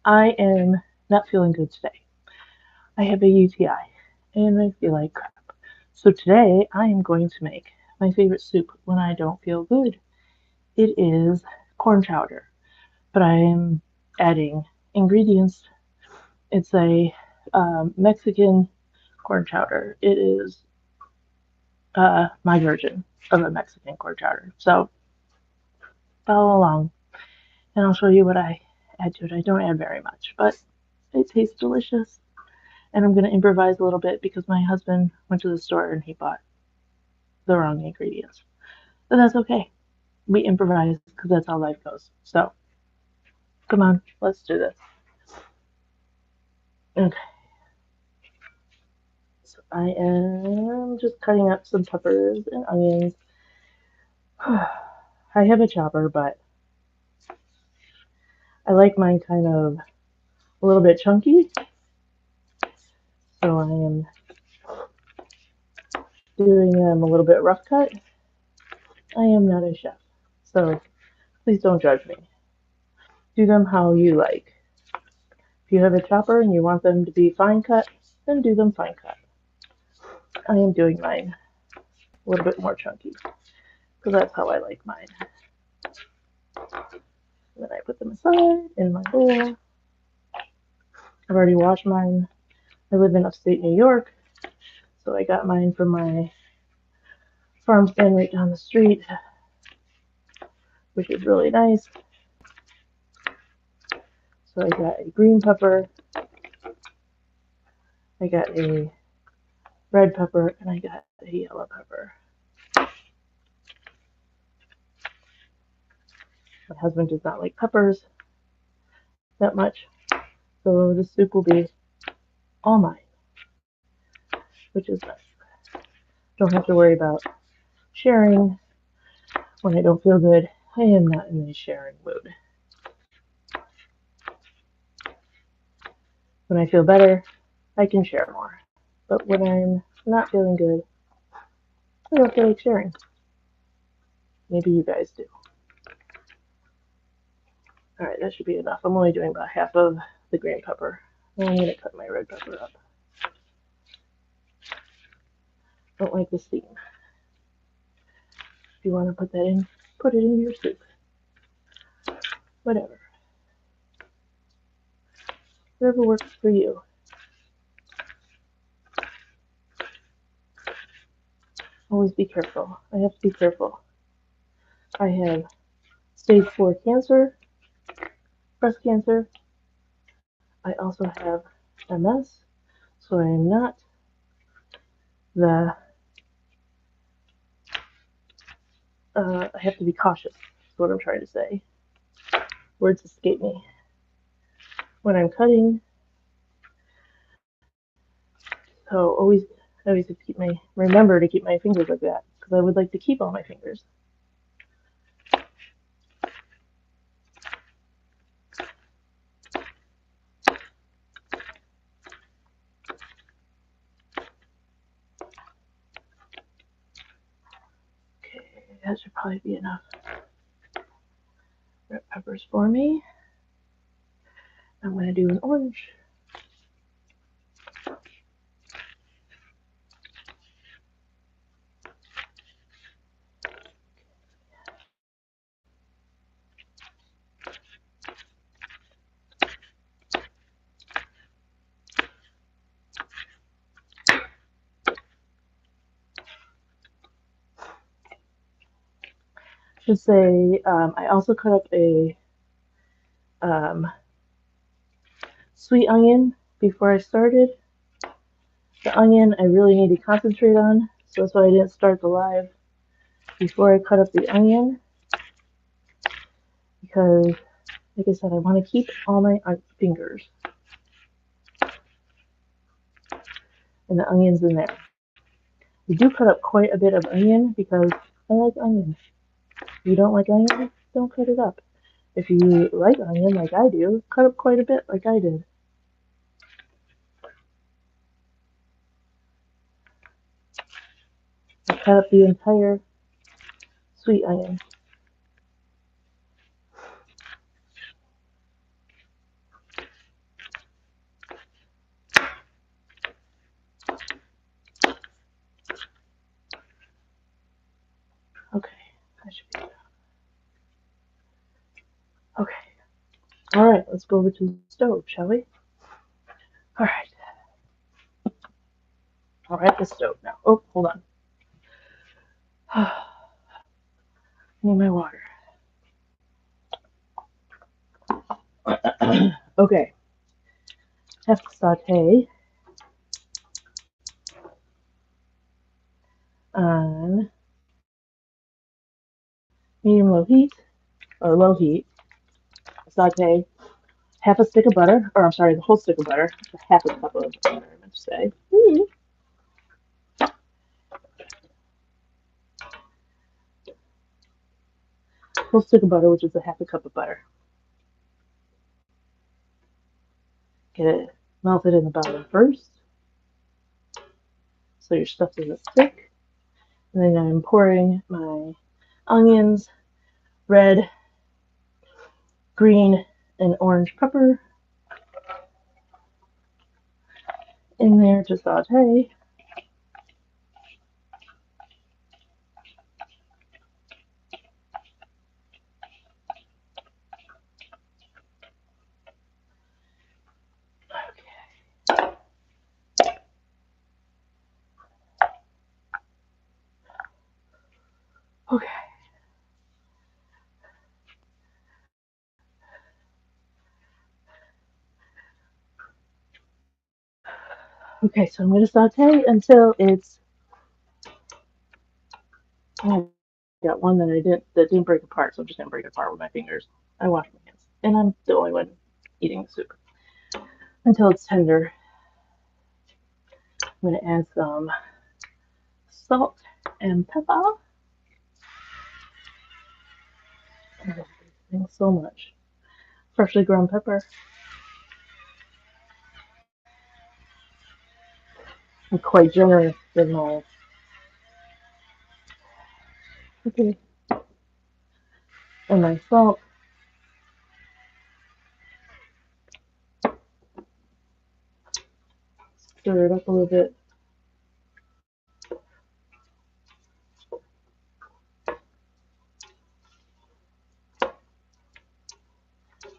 I am not feeling good today. I have a UTI and I feel like crap. So today I am going to make my favorite soup when I don't feel good. It is corn chowder, but I am adding ingredients. It's a Mexican corn chowder. It is my version of a Mexican corn chowder. So follow along and I'll show you what I add to it. I don't add very much, but it tastes delicious. And I'm going to improvise a little bit because my husband went to the store and he bought the wrong ingredients. But that's okay. We improvise because that's how life goes. So, come on, let's do this. Okay, so I am just cutting up some peppers and onions. I have a chopper, but I like mine kind of a little bit chunky. So I am doing them a little bit rough cut. I am not a chef, so please don't judge me. Do them how you like. If you have a chopper and you want them to be fine cut, then do them fine cut. I am doing mine a little bit more chunky because that's how I like mine. And then I put them aside in my bowl. I've already washed mine. I live in upstate New York, so I got mine from my farm stand right down the street, which is really nice. So I got a green pepper, I got a red pepper, and I got a yellow pepper. My husband does not like peppers that much, so the soup will be all mine, which is nice. Don't have to worry about sharing when I don't feel good. I am not in a sharing mood. When I feel better, I can share more. But when I'm not feeling good, I don't feel like sharing. Maybe you guys do. Alright, that should be enough. I'm only doing about half of the green pepper. Now I'm going to cut my red pepper up. Don't like the steam. If you want to put that in, put it in your soup. Whatever. Whatever works for you. Always be careful. I have to be careful. I have stage 4 cancer, breast cancer. I also have MS, so I am not the, I have to be cautious, is what I'm trying to say. Words escape me. When I'm cutting, so I always remember to keep my fingers like that, because I would like to keep all my fingers. Okay, that should probably be enough red peppers for me. I'm going to do an orange. Should say I also cut up a sweet onion before I started. The onion I really need to concentrate on, so that's why I didn't start the live before I cut up the onion, because like I said, I want to keep all my fingers and the onions in there. I do cut up quite a bit of onion because I like onion. If you don't like onion, don't cut it up. If you like onion like I do, cut up quite a bit like I did. I cut up the entire sweet onion. I should be. Okay. All right, let's go over to the stove, shall we? All right. All right, the stove now. Oh, hold on. I need my water. Okay. Have to saute on medium-low heat or low heat. Saute half a stick of butter, or I'm sorry, the whole stick of butter, half a cup of butter, I meant to say. Whole stick of butter, which is a half a cup of butter. Get it melted in the bottom first, so your stuff doesn't stick. And then I'm pouring my onions, red, green, and orange pepper in there to saute. Okay. Okay, so I'm going to saute until it's. Oh, I got one that didn't break apart, so I'm just going to break it apart with my fingers. I wash my hands, and I'm the only one eating the soup. Until it's tender, I'm going to add some salt and pepper. Thanks so much. Freshly ground pepper. I'm quite generous with my. Okay. And my salt. Stir it up a little bit.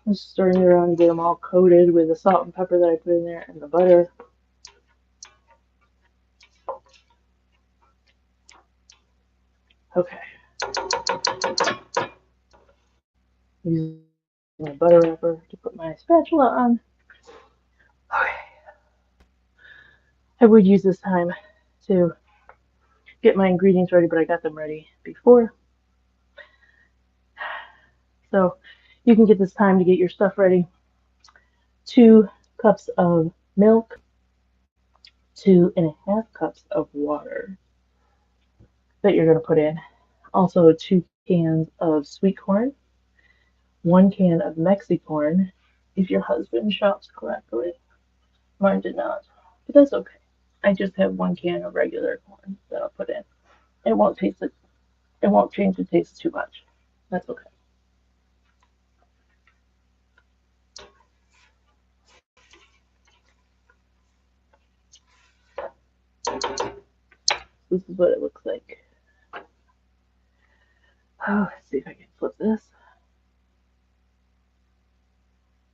I'm just stirring it around to get them all coated with the salt and pepper that I put in there and the butter. Okay. Using my butter wrapper to put my spatula on. Okay. I would use this time to get my ingredients ready, but I got them ready before. So you can get this time to get your stuff ready. 2 cups of milk, 2.5 cups of water that you're going to put in. Also 2 cans of sweet corn, 1 can of Mexicorn, if your husband shops correctly. Mine did not, but that's okay. I just have 1 can of regular corn that I'll put in. It won't taste it. It won't change the taste too much. That's okay. This is what it looks like. Oh, let's see if I can flip this.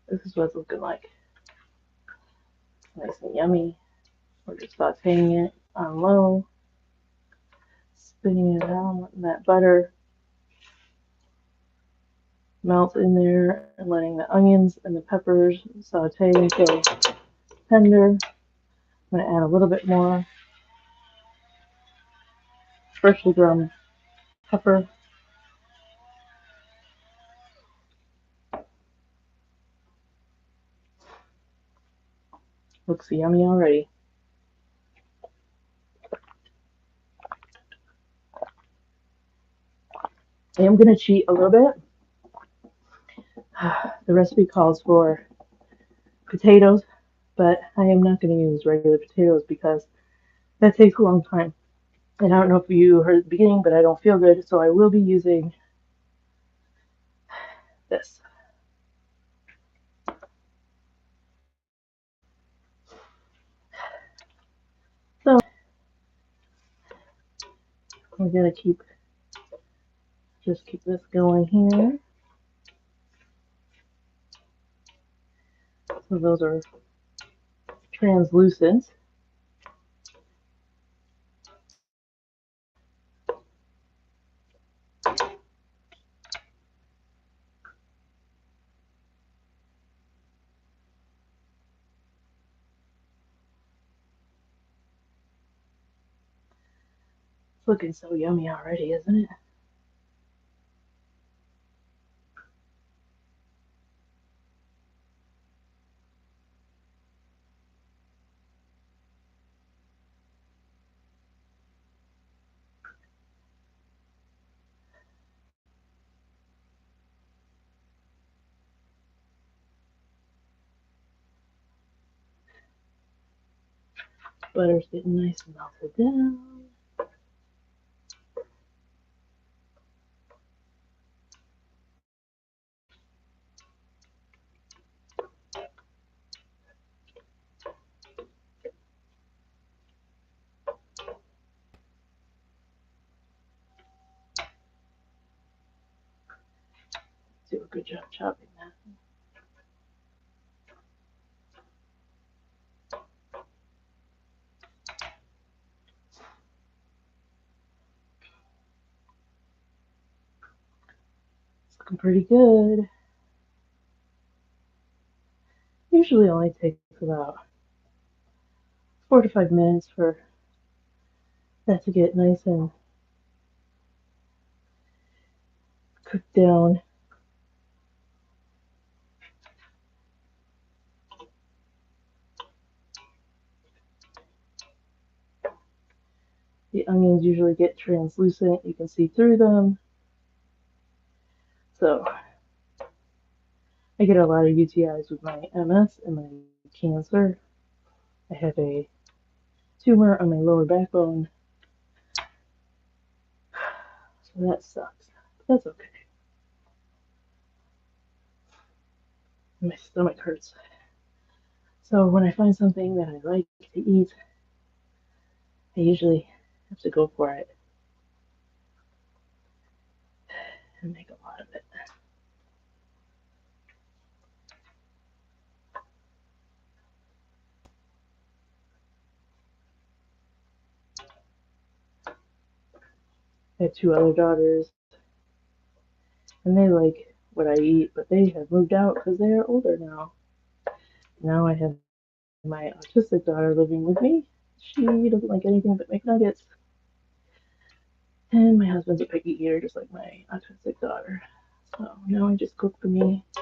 This is what it's looking like. Nice and yummy. We're just sauteing it on low, spinning it around, letting that butter melt in there, and letting the onions and the peppers saute until tender. I'm going to add a little bit more freshly ground pepper. Looks yummy already. I am going to cheat a little bit. The recipe calls for potatoes, but I am not going to use regular potatoes because that takes a long time. And I don't know if you heard at the beginning, but I don't feel good, so I will be using this. So we're going to keep Just keep this going here. So those are translucent. It's looking so yummy already, isn't it? Butter's getting nice and melted down. Do a good job chopping that. It's looking pretty good. Usually only takes about 4 to 5 minutes for that to get nice and cooked down. The onions usually get translucent. You can see through them. So I get a lot of UTIs with my MS and my cancer. I have a tumor on my lower backbone. So that sucks. But that's okay. My stomach hurts. So when I find something that I like to eat, I usually have to go for it and make a lot of it. I have 2 other daughters, and they like what I eat, but they have moved out because they are older now. Now I have my autistic daughter living with me. She doesn't like anything but McNuggets. And my husband's a picky eater, just like my autistic daughter. So now I just cook for me. It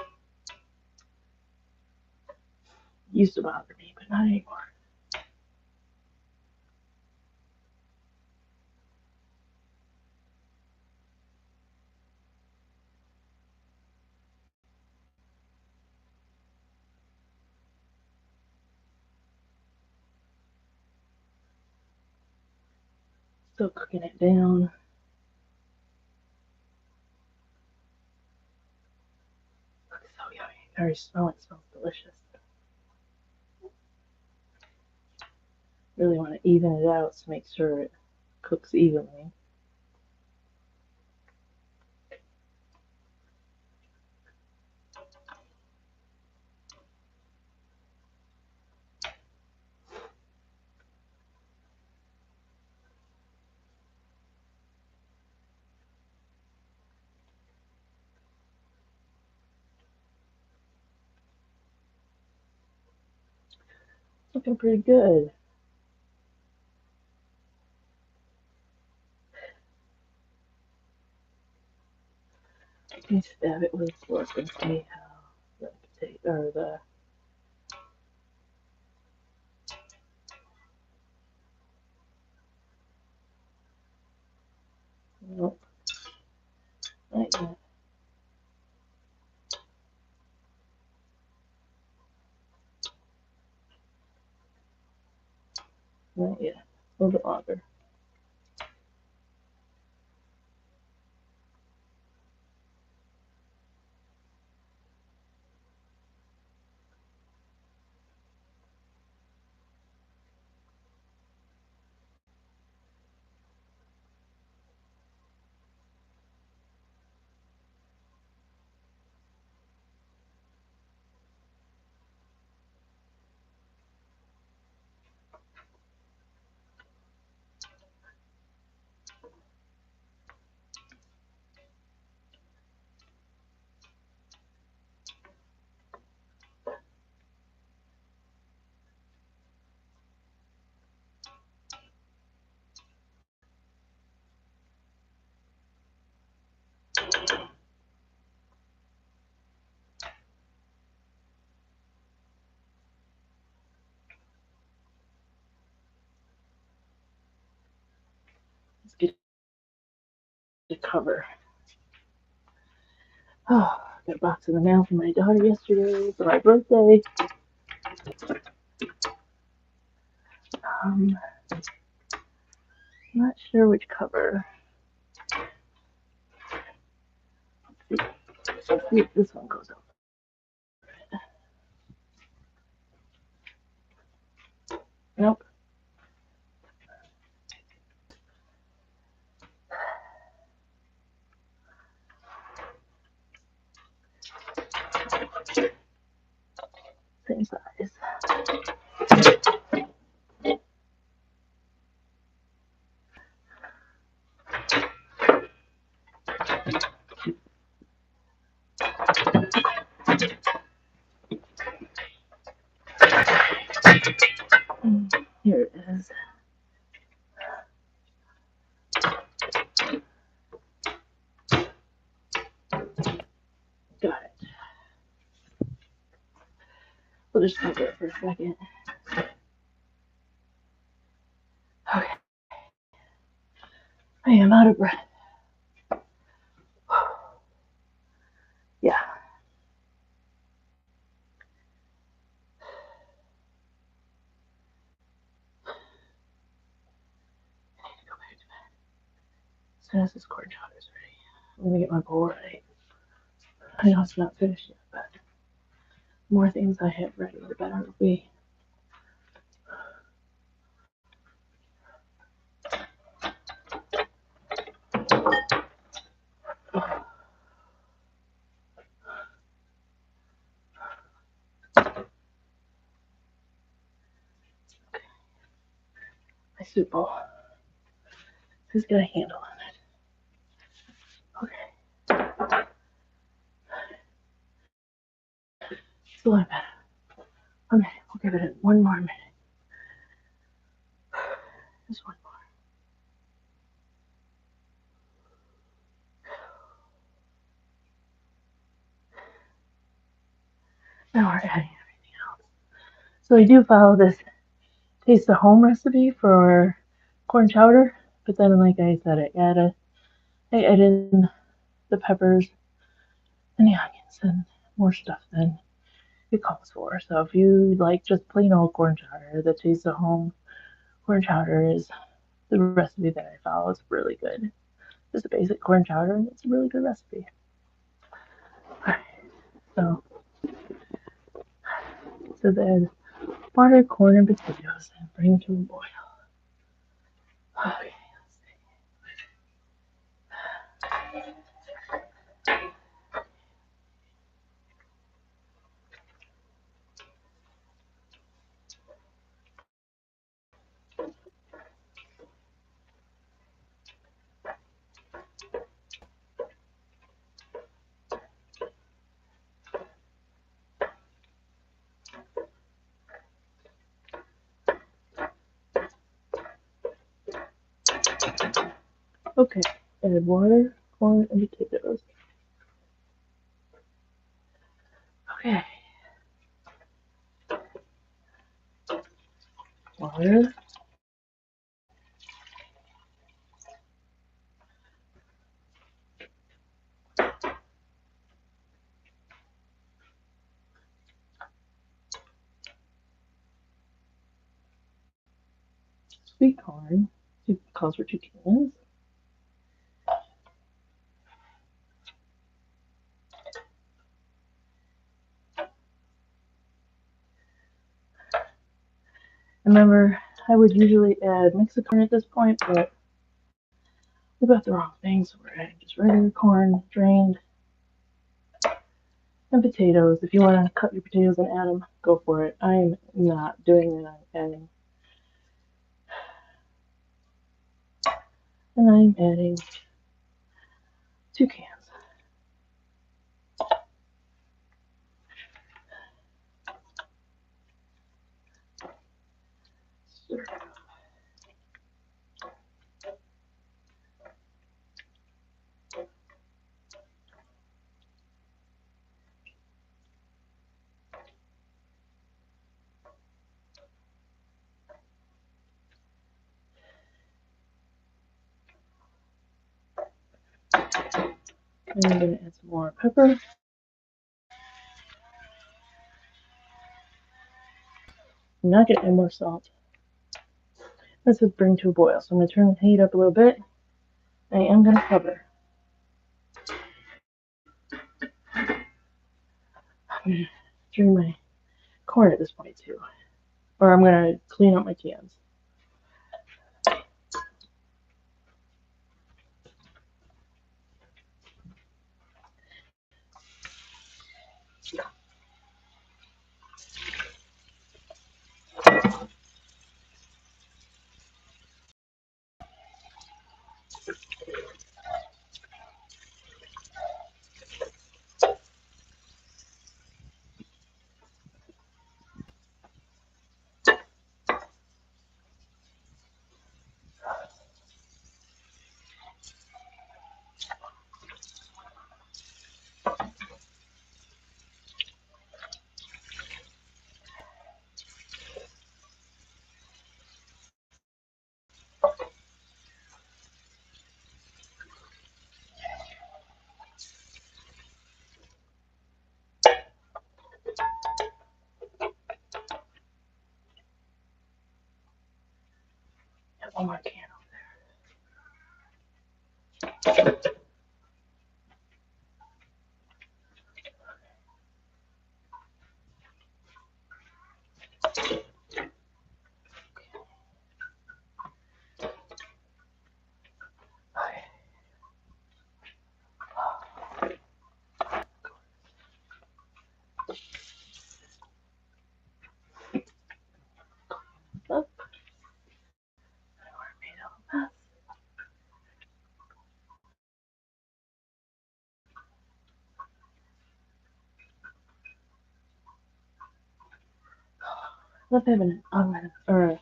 used to bother me, but not anymore. Still cooking it down. Looks so yummy. I already smell it. It smells delicious. Really want to even it out to make sure it cooks evenly. Looking pretty good. Let me stab it with a fork and see how the potato or the nope, not yet. Not yet. A little bit longer. Let's get the cover. Oh, got a box in the mail from my daughter yesterday for my birthday. Not sure which cover. Let's see if this one goes over it. Nope. Same size. Here it is. Got it. We'll just cover it for a second. Okay. I am out of breath. Yeah. I need to go back to bed. As soon as this corn chowder is ready, I'm gonna get my bowl ready. I know it's not finished yet, but the more things I have ready, the better it'll be. My soup bowl. This has got a handle on it. Okay. It's a lot better. Okay, we'll give it one more minute. Just one more. Now we're adding everything else. So I do follow this taste of home recipe for corn chowder, but then like I said, I add in the peppers and the onions and more stuff than it calls for. So if you like just plain old corn chowder, the taste of home corn chowder is the recipe that I follow. It's really good. Just a basic corn chowder, and it's a really good recipe. Alright, so then water, corn, and potatoes and bring to a boil. Okay, okay, add water, corn, and potatoes. Okay. Water. Sweet corn. It calls for 2 cans. Remember, I would usually add Mexican corn at this point, but we got the wrong thing, so we're adding just regular corn, drained, and potatoes. If you want to cut your potatoes and add them, go for it. I'm not doing that. I'm adding. And I'm adding 2 cans. Stir. And I'm going to add some more pepper. I'm not going to add more salt. This would bring to a boil. So I'm going to turn the heat up a little bit. I am going to cover. I'm going to drain my corn at this point too. Or I'm going to clean up my cans. Have one more can over there. Up. I love having an oven or a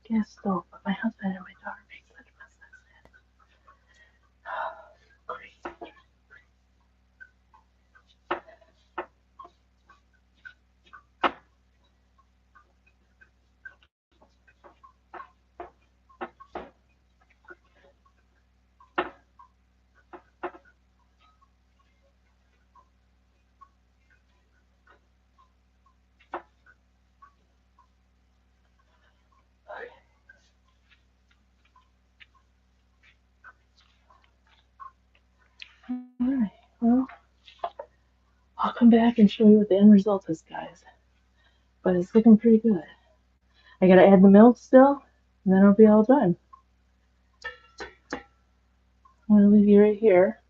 gas stove, but my husband and my daughter make such messes. Great. Alright, well, I'll come back and show you what the end result is, guys. But it's looking pretty good. I gotta add the milk still, and then it'll be all done. I'm gonna leave you right here.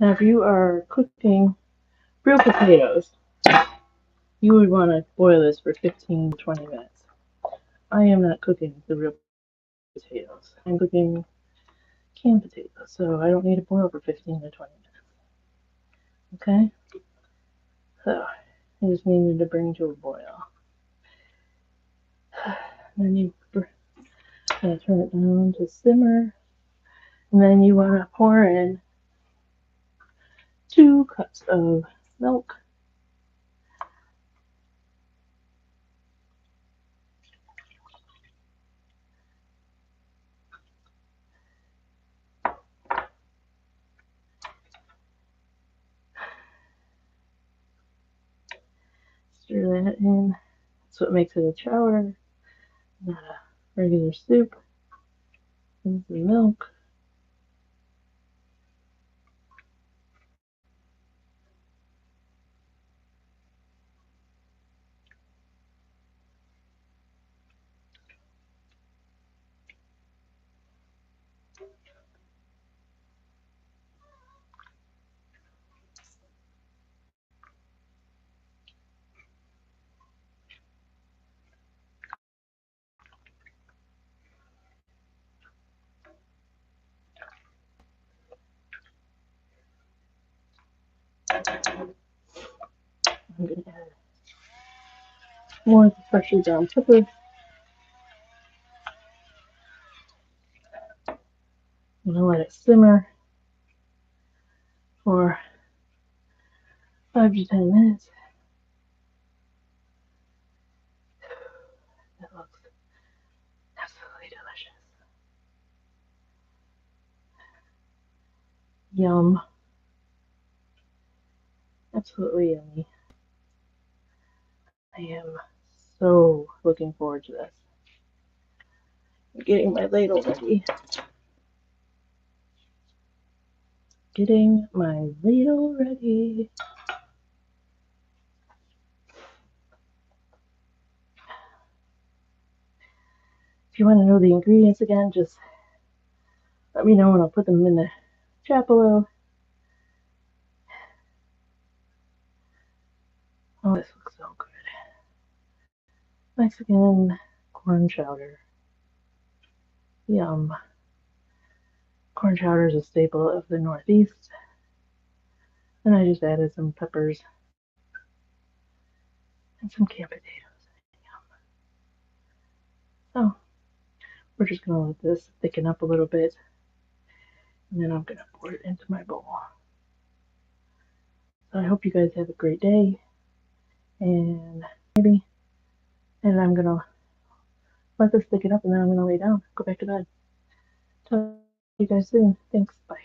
Now, if you are cooking real potatoes, you would want to boil this for 15 to 20 minutes. I am not cooking the real potatoes. I'm cooking canned potatoes, so I don't need to boil for 15 to 20 minutes. Okay? So, I just needed to bring to a boil. Then you turn it down to simmer, and then you want to pour in 2 cups of milk. Stir that in. That's what makes it a chowder, not a regular soup. Here's the milk. I'm going to add more of the freshly ground pepper. I'm going to let it simmer for 5 to 10 minutes. That looks absolutely delicious. Yum. Absolutely yummy. I am so looking forward to this. I'm getting my ladle ready. Getting my ladle ready. If you want to know the ingredients again, just let me know and I'll put them in the chat below. Oh, this looks so good. Mexican corn chowder. Yum. Corn chowder is a staple of the Northeast. And I just added some peppers and some canned potatoes. Yum. So, we're just going to let this thicken up a little bit. And then I'm going to pour it into my bowl. So I hope you guys have a great day. And I'm going to let this thicken up and then I'm going to lay down, go back to bed. Talk to you guys soon. Thanks. Bye.